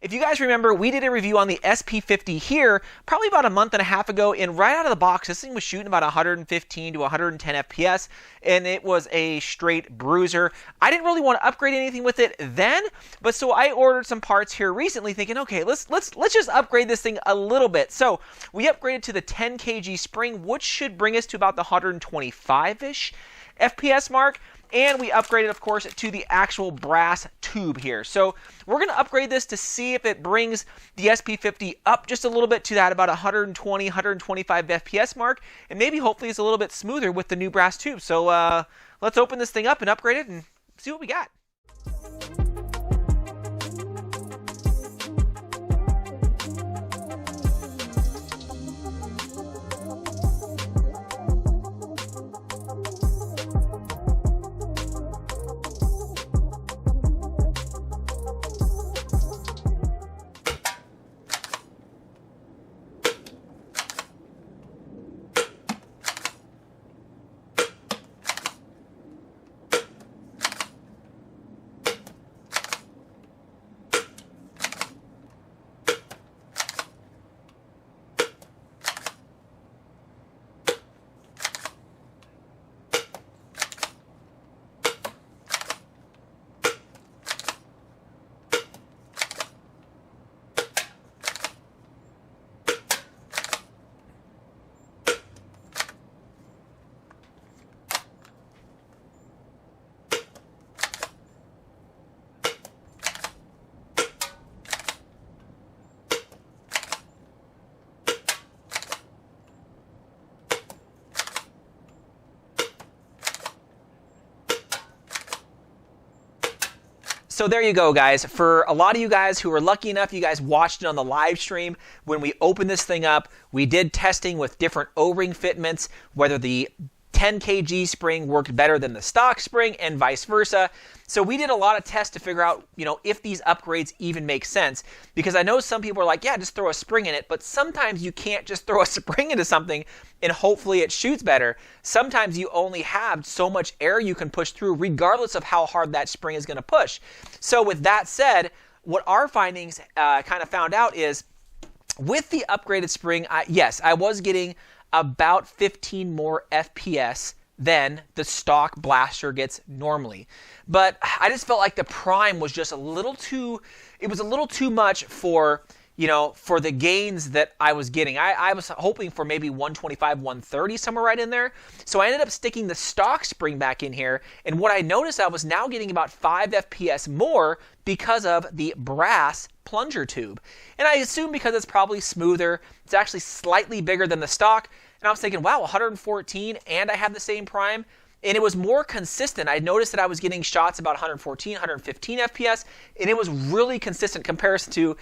If you guys remember, we did a review on the SP-50 here probably about a month and a half ago, and right out of the box, this thing was shooting about 115 to 110 FPS, and it was a straight bruiser. I didn't really want to upgrade anything with it then, but so I ordered some parts here recently thinking, okay, let's just upgrade this thing a little bit. So we upgraded to the 10 kg spring, which should bring us to about the 125-ish FPS mark. And we upgraded, of course, to the actual brass tube here. So we're going to upgrade this to see if it brings the SP-50 up just a little bit to that about 120, 125 FPS mark. And maybe hopefully it's a little bit smoother with the new brass tube. So let's open this thing up and upgrade it and see what we got. So there you go, guys. For a lot of you guys who were lucky enough, you guys watched it on the live stream. When we opened this thing up, we did testing with different O-ring fitments, whether the 10 kg spring worked better than the stock spring and vice versa. So we did a lot of tests to figure out, if these upgrades even make sense. Because I know some people are like, yeah, just throw a spring in it. But sometimes you can't just throw a spring into something and hopefully it shoots better. Sometimes you only have so much air you can push through regardless of how hard that spring is going to push. So with that said, what our findings kind of found out is with the upgraded spring, yes, I was getting about 15 more FPS than the stock blaster gets normally. But I just felt like the prime was just a little too much for, for the gains that I was getting. I was hoping for maybe 125, 130, somewhere right in there. So I ended up sticking the stock spring back in here. And what I noticed, I was now getting about 5 FPS more because of the brass plunger tube. And I assume because it's probably smoother, it's actually slightly bigger than the stock. And I was thinking, wow, 114 and I have the same prime. And it was more consistent. I noticed that I was getting shots about 114, 115 FPS, and it was really consistent comparison to,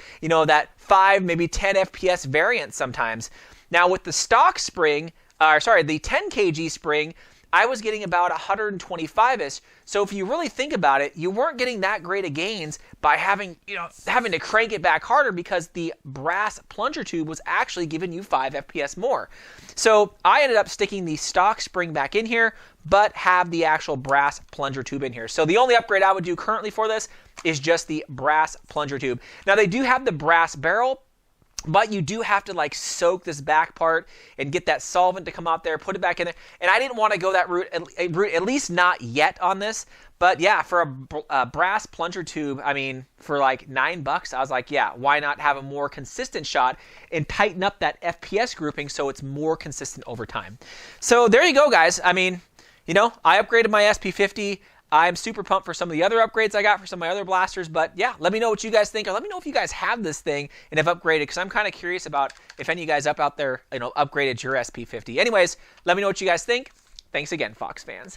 that 5, maybe 10 FPS variant sometimes. Now with the stock spring, the 10 kg spring, I was getting about 125-ish. So if you really think about it, you weren't getting that great of gains by having to crank it back harder because the brass plunger tube was actually giving you 5 FPS more. So I ended up sticking the stock spring back in here, but have the actual brass plunger tube in here. So the only upgrade I would do currently for this is just the brass plunger tube. Now they do have the brass barrel, but you do have to soak this back part and get that solvent to come out there, put it back in there. And I didn't want to go that route, at least not yet on this. But yeah, for a brass plunger tube, I mean, for like $9, I was like, yeah, why not have a more consistent shot and tighten up that FPS grouping so it's more consistent over time. So there you go, guys. I mean, I upgraded my SP-50. I'm super pumped for some of the other upgrades I got for some of my other blasters, but yeah, let me know what you guys think, or let me know if you guys have this thing and have upgraded, because I'm kind of curious about if any of you guys out there, upgraded your SP-50. Anyways, let me know what you guys think. Thanks again, Fox fans.